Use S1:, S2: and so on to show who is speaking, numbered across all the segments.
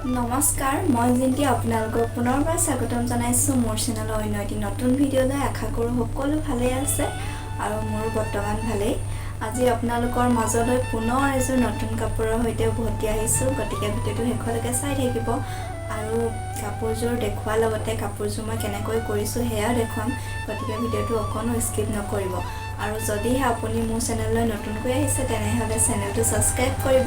S1: নমস্কাৰ, মই জিন্তি আপোনালোকক পুনৰবাৰ স্বাগতম জনাইছোঁ মোৰ চেনেলৰ অন্য এটি নতুন ভিডিঅ'লৈ। আশা কৰোঁ সকলো ভালেই আছে আৰু মোৰ বৰ্তমান ভালেই। আজি আপোনালোকৰ মাজলৈ পুনৰ এযোৰ নতুন কাপোৰৰ সৈতে উভতি আহিছোঁ, গতিকে ভিডিঅ'টো শেষলৈকে চাই থাকিব আৰু কাপোৰযোৰ দেখুৱাৰ লগতে কাপোৰযোৰ মই কেনেকৈ কৰিছোঁ সেয়াও দেখুৱাম, গতিকে ভিডিঅ'টো অকণো স্কিপ নকৰিব। আৰু যদিহে আপুনি মোৰ চেনেললৈ নতুনকৈ আহিছে তেনেহ'লে চেনেলটো ছাবস্ক্ৰাইব কৰিব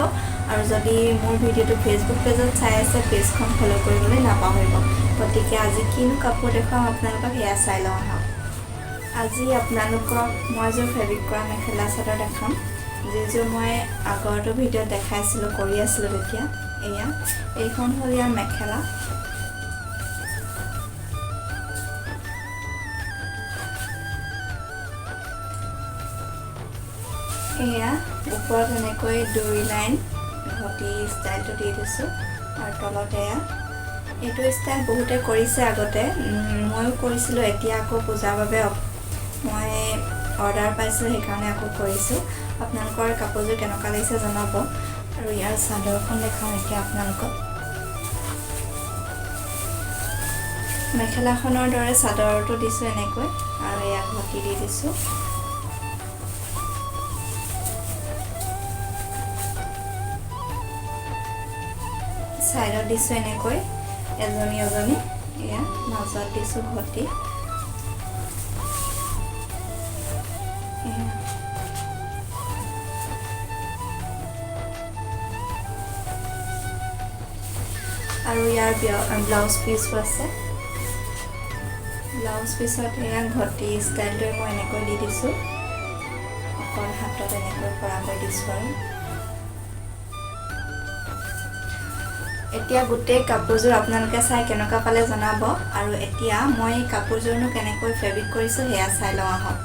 S1: আৰু যদি মোৰ ভিডিঅ'টো ফেচবুক পেজত চাই আছে পেজখন ফ'ল' কৰিবলৈ নাপাহৰিব। গতিকে আজি কিনো কাপোৰ দেখুৱাম আপোনালোকক সেয়া চাই লওঁ আহক। আজি আপোনালোকক মই এযোৰ ফেব্ৰিক কৰা মেখেলা চাদৰ দেখাম, যিযোৰ মই আগৰটো ভিডিঅ'ত দেখাইছিলোঁ কৰি আছিলোঁ তেতিয়া। এইখন হ'ল ইয়াৰ মেখেলা। এয়া ওপৰত এনেকৈ 2 লাইন ঘটি ষ্টাইলটো দি দিছোঁ আৰু তলত এইটো ষ্টাইল বহুতে কৰিছে আগতে, ময়ো কৰিছিলোঁ। এতিয়া আকৌ পূজাৰ বাবে মই অৰ্ডাৰ পাইছোঁ, সেইকাৰণে আকৌ কৰিছোঁ। আপোনালোকৰ কাপোৰযোৰ কেনেকুৱা লাগিছে জনাব। আৰু ইয়াৰ চাদৰখন দেখাওঁ এতিয়া আপোনালোকক। মেখেলাখনৰ দৰে চাদৰটো দিছোঁ এনেকৈ আৰু এয়া ঘটি দি দিছোঁ। চাইডত দিছোঁ এনেকৈ এজনী এয়া মাজত দিছোঁ ঘটি। আৰু ইয়াৰ ব্লাউজ পিচো আছে। ব্লাউজ পিছত এয়া ঘটি ষ্টাইলটোৱে মই এনেকৈ দি দিছোঁ, অকল হাতত এনেকৈ পৰাকৈ দিছোঁ। আৰু এতিয়া গোটেই কাপোৰযোৰ আপোনালোকে চাই কেনেকুৱা পালে জনাব। আৰু এতিয়া মই কাপোৰযোৰনো কেনেকৈ ফেব্ৰিক কৰিছোঁ সেয়া চাই লওঁ আহক।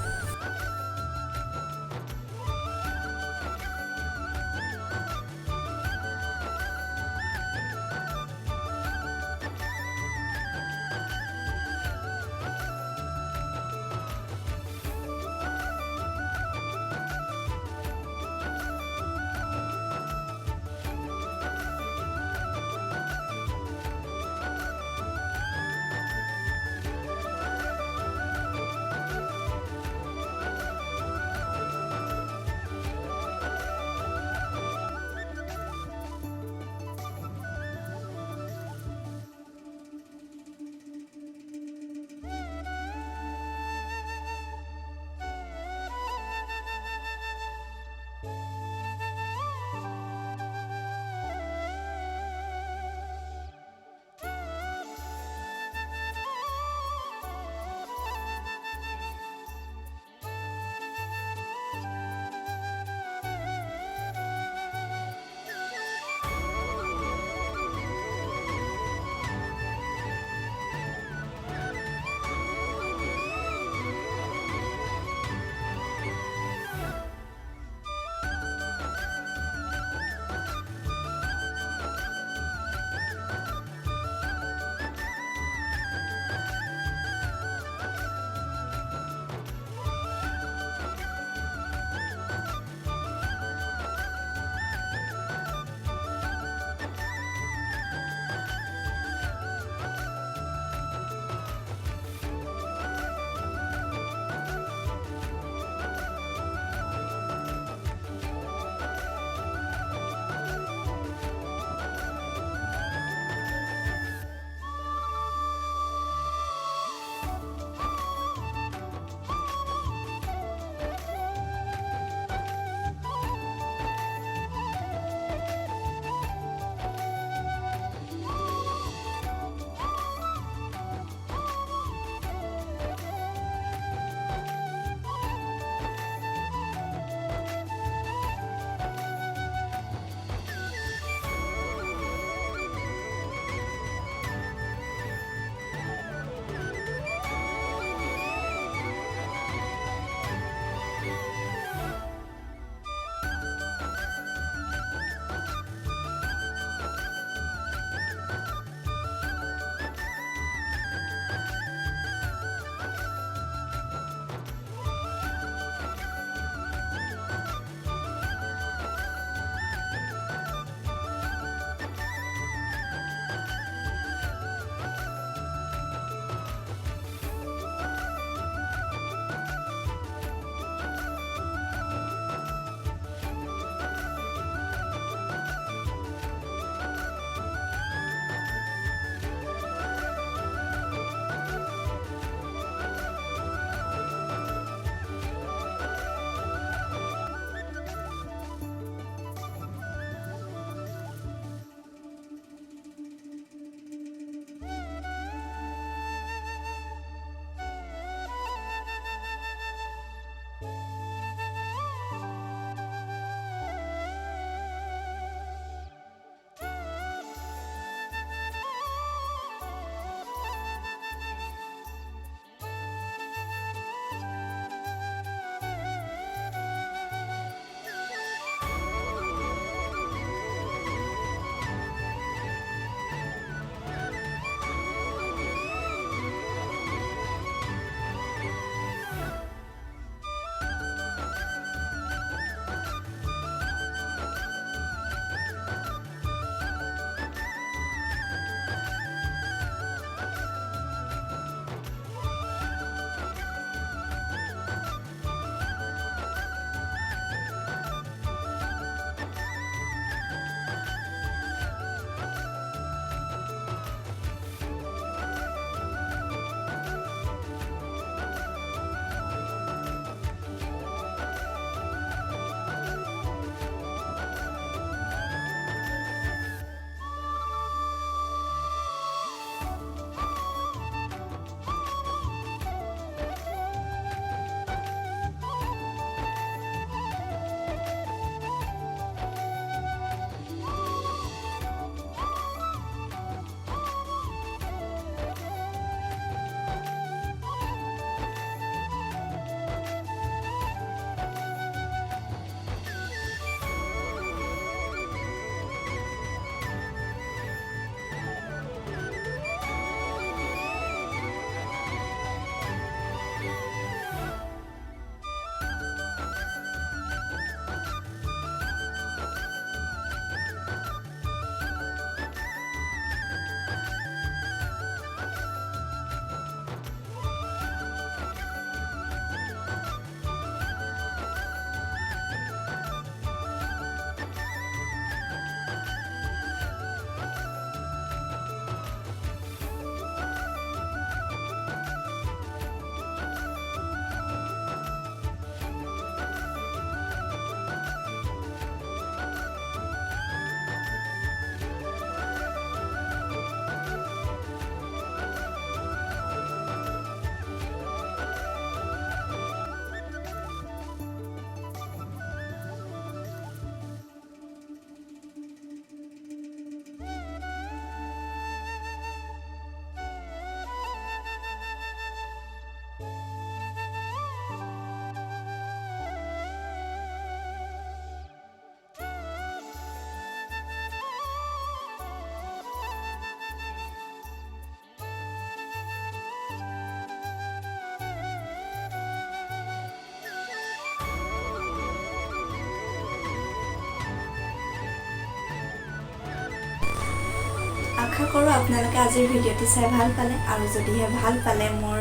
S1: আশা কৰোঁ আপোনালোকে আজিৰ ভিডিঅ'টি চাই ভাল পালে আৰু যদিহে ভাল পালে মোৰ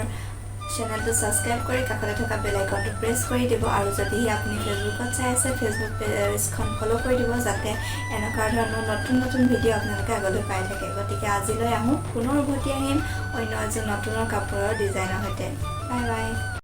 S1: চেনেলটো সাবস্ক্ৰাইব কৰি কাষতে থকা বেল আইকনটো প্ৰেছ কৰি দিব আৰু যদিহে আপুনি ফেচবুকত চাই আছে ফেচবুক পেজখন ফলো কৰি দিব যাতে এনেকুৱা ধৰণৰ নতুন ভিডিঅ' আপোনালোকে আগলৈ পাই থাকে গতিকে আজিলৈ আহোঁ পুনৰ উভতি আহিম অন্য এজন নতুন কাপোৰৰ ডিজাইনৰ সৈতে বাই বাই